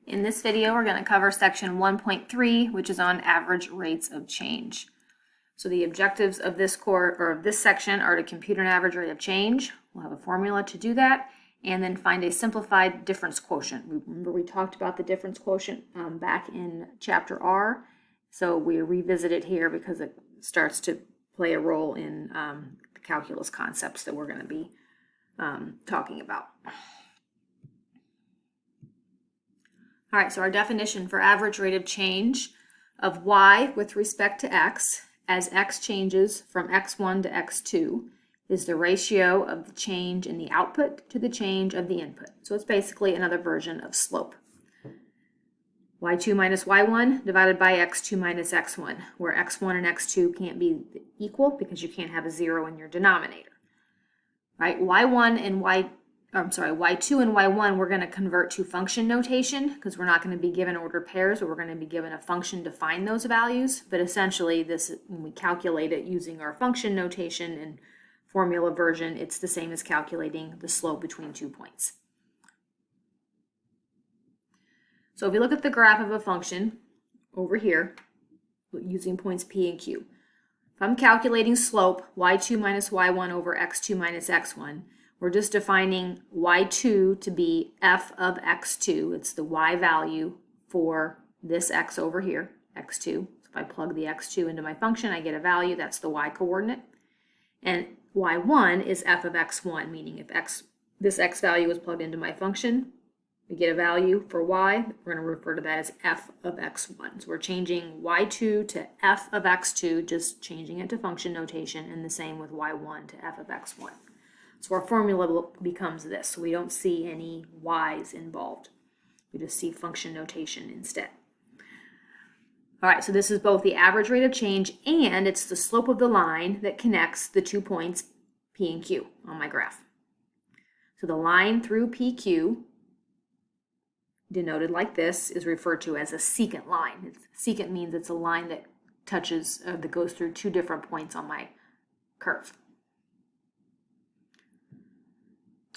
In this video, we're going to cover section 1.3, which is on average rates of change. So the objectives of this course or of this section are to compute an average rate of change. We'll have a formula to do that, and then find a simplified difference quotient. Remember we talked about the difference quotient back in chapter R, so we revisit it here because it starts to play a role in the calculus concepts that we're going to be talking about. All right, so our definition for average rate of change of y with respect to x as x changes from x1 to x2 is the ratio of the change in the output to the change of the input. So it's basically another version of slope. y2 minus y1 divided by x2 minus x1, where x1 and x2 can't be equal because you can't have a 0 in your denominator. Right? y2 and y1 we're going to convert to function notation because we're not going to be given ordered pairs, but we're going to be given a function to find those values. But essentially, this, when we calculate it using our function notation and formula version, it's the same as calculating the slope between 2 points. So if you look at the graph of a function over here, using points P and Q, if I'm calculating slope y2 minus y1 over x2 minus x1, we're just defining y2 to be f of x2. It's the y value for this x over here, x2. So if I plug the x2 into my function, I get a value. That's the y coordinate. And y1 is f of x1, meaning if this x value is plugged into my function, we get a value for y. We're going to refer to that as f of x1. So we're changing y2 to f of x2, just changing it to function notation, and the same with y1 to f of x1. So our formula becomes this. So we don't see any y's involved. We just see function notation instead. All right, so this is both the average rate of change and it's the slope of the line that connects the 2 points P and Q on my graph. So the line through PQ, denoted like this, is referred to as a secant line. Secant means it's a line that touches, that goes through 2 different points on my curve.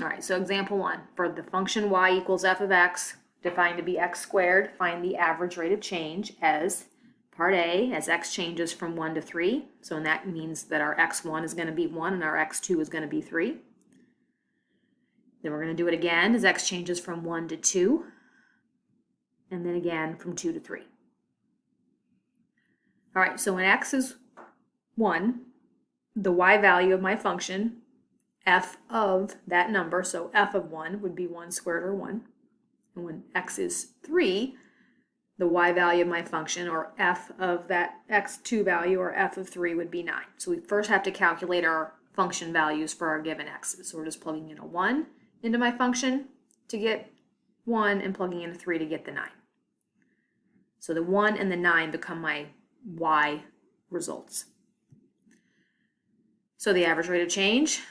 All right, so example 1, for the function y equals f of x, defined to be x squared, find the average rate of change as part A, as x changes from 1 to 3. So and that means that our x1 is going to be 1 and our x2 is going to be 3. Then we're going to do it again as x changes from 1 to 2, and then again from 2 to 3. All right, so when x is 1, the y value of my function, f of that number, so f of 1 would be 1 squared or 1. And when x is 3, the y value of my function, or f of that x2 value, or f of 3, would be 9. So we first have to calculate our function values for our given x's. So we're just plugging in a 1 into my function to get 1 and plugging in a 3 to get the 9. So the 1 and the 9 become my y results. So the average rate of change,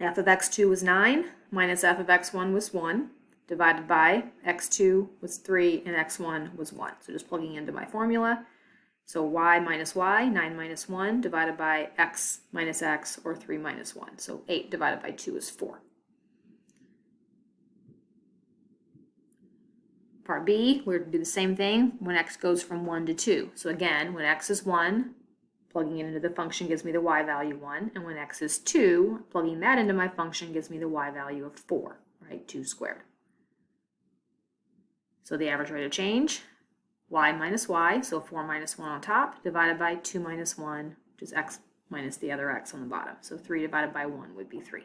f of x2 was 9, minus f of x1 was 1, divided by x2 was 3, and x1 was 1. So just plugging into my formula. So y minus y, 9 minus 1, divided by x minus x, or 3 minus 1. So 8 divided by 2 is 4. Part B, we're going to do the same thing when x goes from 1 to 2. So again, when x is 1, plugging it into the function gives me the y value 1, and when x is 2, plugging that into my function gives me the y value of 4, right? 2 squared. So the average rate of change, y minus y, so 4 minus 1 on top, divided by 2 minus 1, which is x minus the other x on the bottom. So 3 divided by 1 would be 3.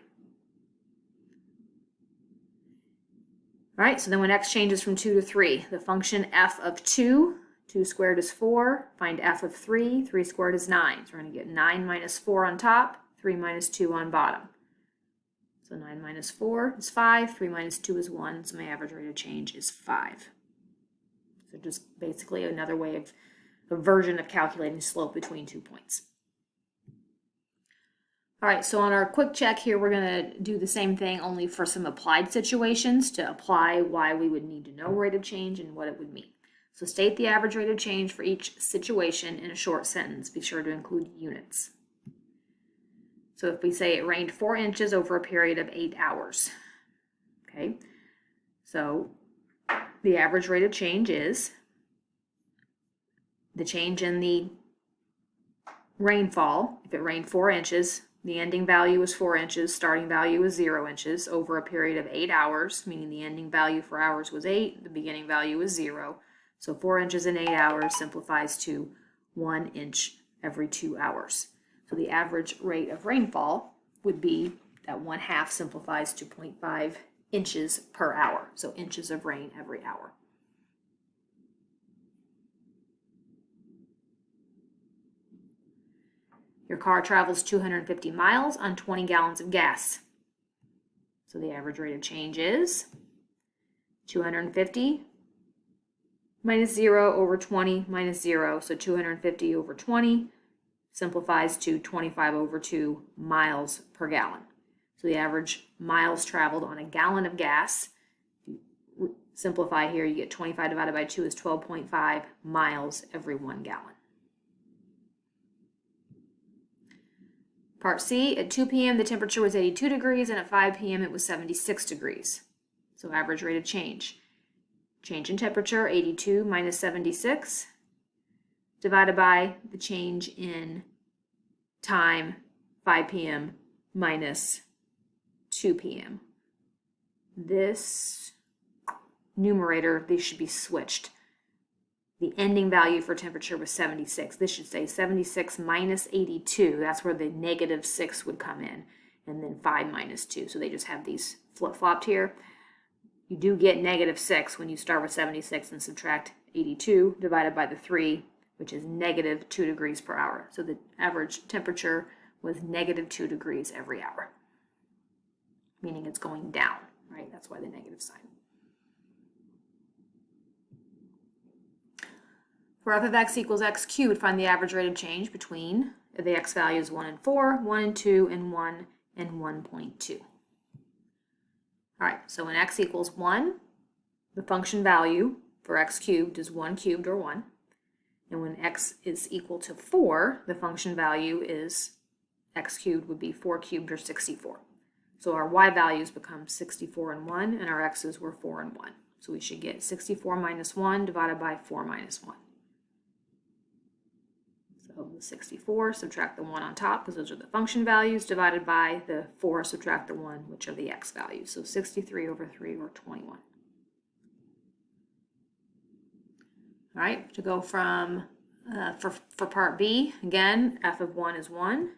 All right, so then when x changes from 2 to 3, the function f of 2 squared is 4, find f of 3, 3 squared is 9. So we're going to get 9 minus 4 on top, 3 minus 2 on bottom. So 9 minus 4 is 5, 3 minus 2 is 1, so my average rate of change is 5. So just basically another way of, a version of calculating slope between 2 points. All right, so on our quick check here, we're going to do the same thing, only for some applied situations to apply why we would need to know rate of change and what it would mean. So state the average rate of change for each situation in a short sentence. Be sure to include units. So if we say it rained 4 inches over a period of 8 hours, okay? So the average rate of change is the change in the rainfall. If it rained 4 inches, the ending value was 4 inches, starting value was 0 inches over a period of 8 hours, meaning the ending value for hours was 8, the beginning value was 0. So 4 inches in 8 hours simplifies to 1 inch every 2 hours. So the average rate of rainfall would be that 1/2 simplifies to 0.5 inches per hour. So inches of rain every hour. Your car travels 250 miles on 20 gallons of gas. So the average rate of change is 250 minus 0 over 20 minus 0. So 250 over 20 simplifies to 25 over 2 miles per gallon. So the average miles traveled on a gallon of gas, if you simplify here, you get 25 divided by 2 is 12.5 miles every 1 gallon. Part C, at 2 p.m. the temperature was 82 degrees and at 5 p.m. it was 76 degrees. So average rate of change. Change in temperature, 82 minus 76, divided by the change in time, 5 p.m. minus 2 p.m. This numerator, these should be switched. The ending value for temperature was 76. This should say 76 minus 82. That's where the -6 would come in. And then 5 minus 2. So they just have these flip-flopped here. You do get -6 when you start with 76 and subtract 82 divided by the 3, which is -2 degrees per hour. So the average temperature was -2 degrees every hour, meaning it's going down, right? That's why the negative sign. For f of x equals x cubed, find the average rate of change between the x values 1 and 4, 1 and 2, and 1 and 1.2. All right, so when x equals 1, the function value for x cubed is 1 cubed or 1. And when x is equal to 4, the function value is x cubed would be 4 cubed or 64. So our y values become 64 and 1, and our x's were 4 and 1. So we should get 64 minus 1 divided by 4 minus 1. So the 64, subtract the 1 on top, because those are the function values, divided by the 4, subtract the 1, which are the x values. So 63 over 3, or 21. All right, to go from, for part B, again, f of 1 is 1.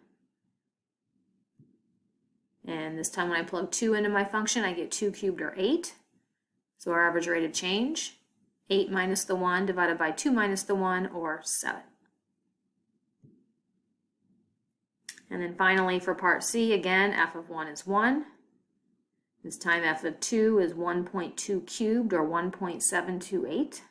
And this time when I plug 2 into my function, I get 2 cubed or 8. So our average rate of change, 8 minus the 1 divided by 2 minus the 1, or 7. And then finally for part C, again, f of 1 is 1. This time f of 2 is 1.2 cubed, or 1.728.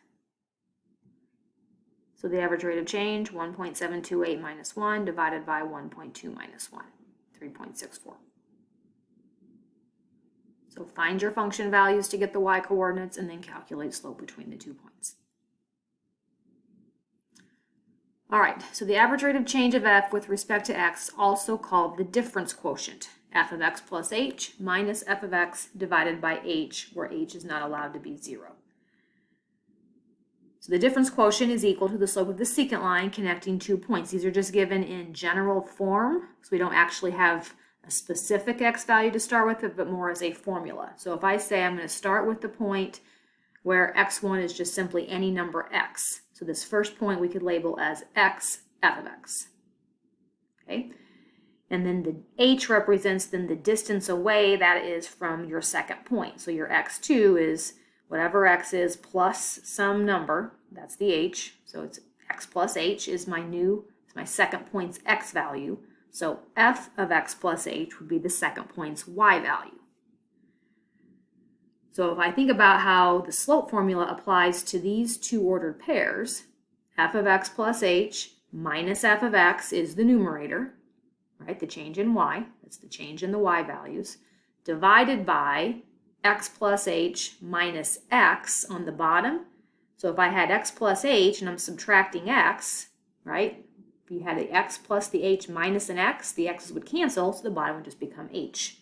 So the average rate of change, 1.728 minus 1 divided by 1.2 minus 1, 3.64. So find your function values to get the y coordinates and then calculate slope between the 2 points. All right, so the average rate of change of f with respect to x, also called the difference quotient, f of x plus h minus f of x divided by h, where h is not allowed to be 0. So the difference quotient is equal to the slope of the secant line connecting 2 points. These are just given in general form, so we don't actually have a specific x value to start with, but more as a formula. So if I say I'm going to start with the point where x1 is just simply any number x. So this first point we could label as x f of x. Okay? And then the h represents then the distance away that is from your second point. So your x2 is whatever x is plus some number, that's the h. So it's x plus h is my second point's x value. So f of x plus h would be the second point's y value. So if I think about how the slope formula applies to these two ordered pairs, f of x plus h minus f of x is the numerator, right? The change in y, that's the change in the y values, divided by x plus h minus x on the bottom. So if I had x plus h and I'm subtracting x, right? If you had the x plus the h minus an x, the x's would cancel, so the bottom would just become h.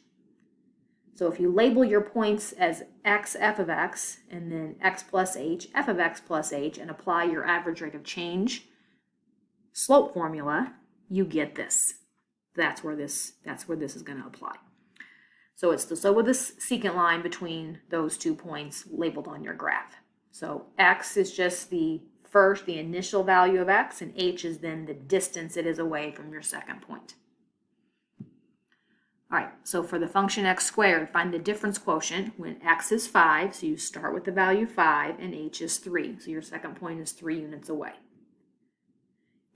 So if you label your points as x f of x and then x plus h f of x plus h and apply your average rate of change slope formula, you get this. That's where this is going to apply. So it's the slope of the secant line between those 2 points labeled on your graph. So x is just the initial value of x, and h is then the distance it is away from your second point. All right, so for the function x squared, find the difference quotient when x is 5, so you start with the value 5, and h is 3, so your second point is 3 units away.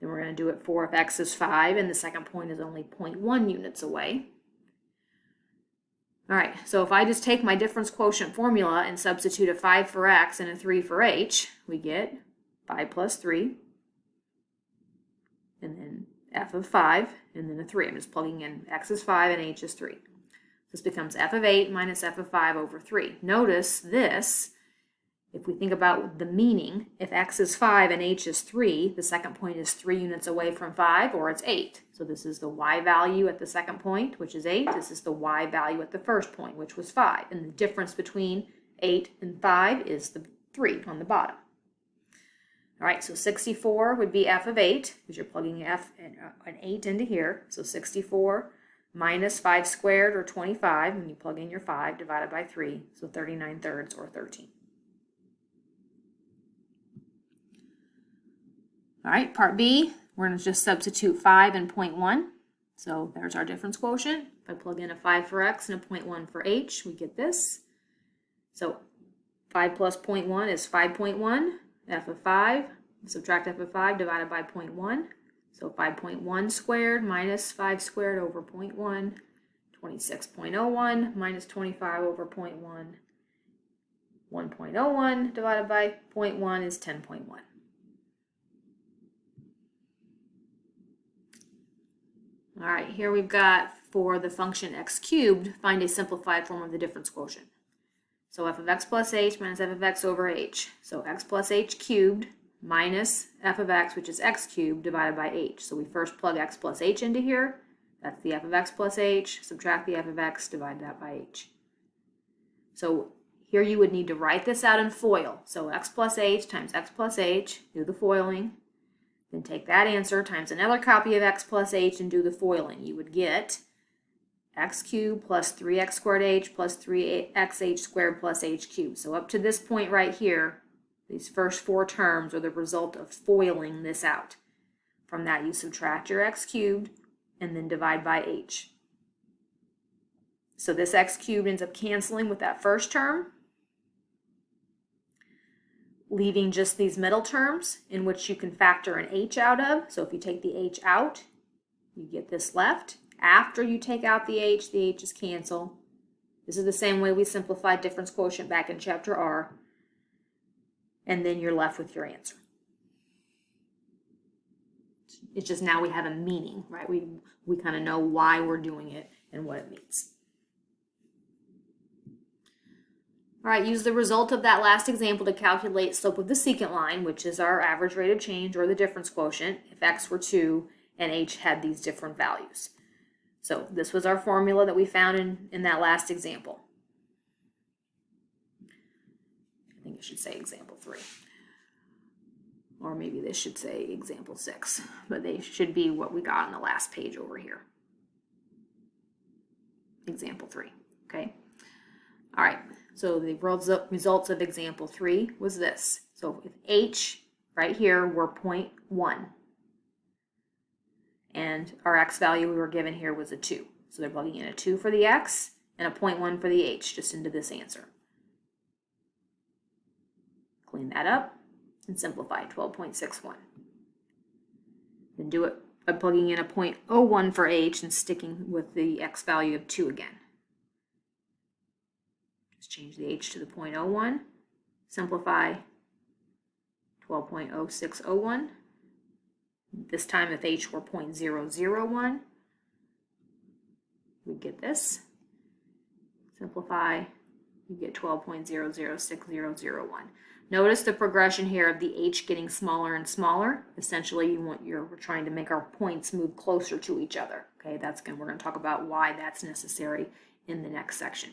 Then we're going to do it for if x is 5 and the second point is only 0.1 units away. All right, so if I just take my difference quotient formula and substitute a 5 for x and a 3 for h, we get 5 plus 3, and then f of 5, and then a 3. I'm just plugging in x is 5 and h is 3. This becomes f of 8 minus f of 5 over 3. Notice this, if we think about the meaning, if x is 5 and h is 3, the second point is 3 units away from 5, or it's 8. So this is the y value at the second point, which is 8. This is the y value at the first point, which was 5. And the difference between 8 and 5 is the 3 on the bottom. All right, so 64 would be f of 8, because you're plugging an 8 into here. So 64 minus 5 squared, or 25, when you plug in your 5, divided by 3, so 39 thirds, or 13. All right, part B, we're going to just substitute 5 and 0.1. So there's our difference quotient. If I plug in a 5 for x and a 0.1 for h, we get this. So 5 plus 0.1 is 5.1. F of 5, subtract f of 5 divided by 0.1. So 5.1 squared minus 5 squared over 0.1, 26.01 minus 25 over 0.1. 1.01 divided by 0.1 is 10.1. All right, here we've got for the function x cubed, find a simplified form of the difference quotient. So f of x plus h minus f of x over h. So x plus h cubed minus f of x, which is x cubed, divided by h. So we first plug x plus h into here. That's the f of x plus h. Subtract the f of x, divide that by h. So here you would need to write this out in FOIL. So x plus h times x plus h, do the FOILing. Then take that answer times another copy of x plus h and do the FOILing. You would get x cubed plus 3x squared h plus 3xh squared plus h cubed. So up to this point right here, these first 4 terms are the result of FOILing this out. From that, you subtract your x cubed and then divide by h. So this x cubed ends up canceling with that first term, leaving just these middle terms in which you can factor an h out of. So if you take the h out, you get this left. After you take out the h's cancel. This is the same way we simplified difference quotient back in chapter R. And then you're left with your answer. It's just now we have a meaning, right? We kind of know why we're doing it and what it means. All right, use the result of that last example to calculate slope of the secant line, which is our average rate of change or the difference quotient, if x were 2 and h had these different values. So this was our formula that we found in that last example. I think it should say example 3. Or maybe this should say example 6, but they should be what we got on the last page over here. Example 3, okay? All right, so the results of example 3 was this. So if h right here were 0.1, and our x value we were given here was a 2. So they're plugging in a 2 for the x and a 0.1 for the h just into this answer. Clean that up and simplify 12.61. Then do it by plugging in a 0.01 for h and sticking with the x value of 2 again. Just change the h to the 0.01, simplify 12.0601. This time if h were 0.001, we get this. Simplify, you get 12.006001. Notice the progression here of the h getting smaller and smaller. Essentially, we're trying to make our points move closer to each other. Okay, we're going to talk about why that's necessary in the next section.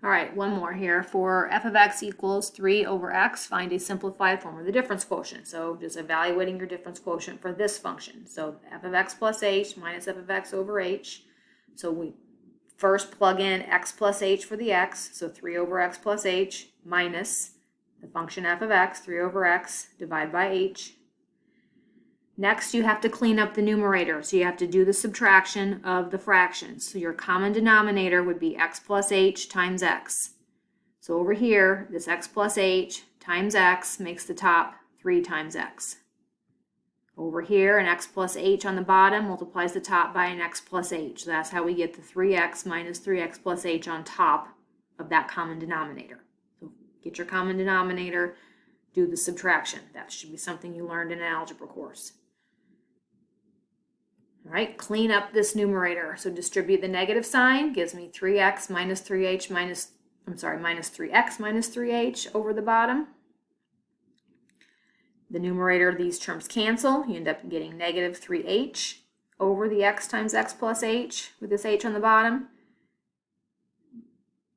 All right, one more here. For f of x equals 3 over x, find a simplified form of the difference quotient. So just evaluating your difference quotient for this function. So f of x plus h minus f of x over h. So we first plug in x plus h for the x, so 3 over x plus h minus the function f of x, 3 over x, divided by h. Next, you have to clean up the numerator, so you have to do the subtraction of the fractions. So your common denominator would be x plus h times x. So over here, this x plus h times x makes the top 3 times x. Over here, an x plus h on the bottom multiplies the top by an x plus h. So that's how we get the 3x minus 3x plus h on top of that common denominator. So get your common denominator, do the subtraction. That should be something you learned in an algebra course. All right, clean up this numerator. So distribute the negative sign, gives me 3x minus 3h minus 3x minus 3h over the bottom. The numerator of these terms cancel. You end up getting negative 3h over the x times x plus h with this h on the bottom.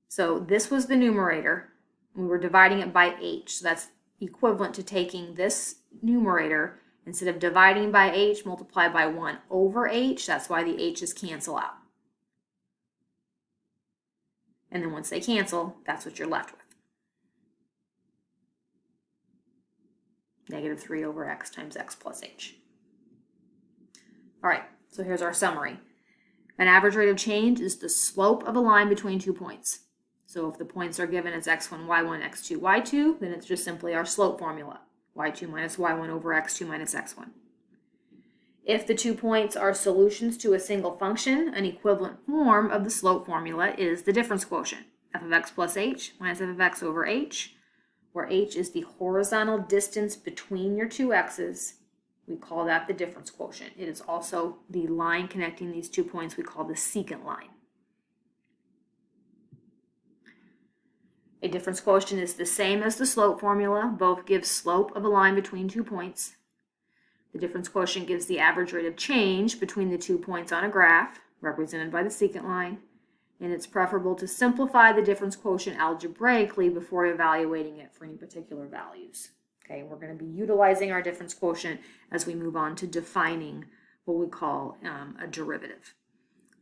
So this was the numerator. We were dividing it by h. So that's equivalent to taking this numerator, instead of dividing by h, multiply by 1 over h. That's why the h's cancel out. And then once they cancel, that's what you're left with. Negative 3 over x times x plus h. All right, so here's our summary. An average rate of change is the slope of a line between 2 points. So if the points are given as x1, y1, x2, y2, then it's just simply our slope formula. y2 minus y1 over x2 minus x1. If the 2 points are solutions to a single function, an equivalent form of the slope formula is the difference quotient, f of x plus h minus f of x over h, where h is the horizontal distance between your two x's. We call that the difference quotient. It is also the line connecting these 2 points we call the secant line. A difference quotient is the same as the slope formula. Both give slope of a line between 2 points. The difference quotient gives the average rate of change between the 2 points on a graph, represented by the secant line. And it's preferable to simplify the difference quotient algebraically before evaluating it for any particular values. Okay, we're going to be utilizing our difference quotient as we move on to defining what we call a derivative.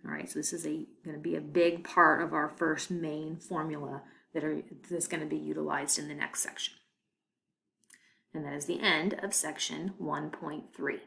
All right, so this is going to be a big part of our first main formula that's going to be utilized in the next section. And that is the end of section 1.3.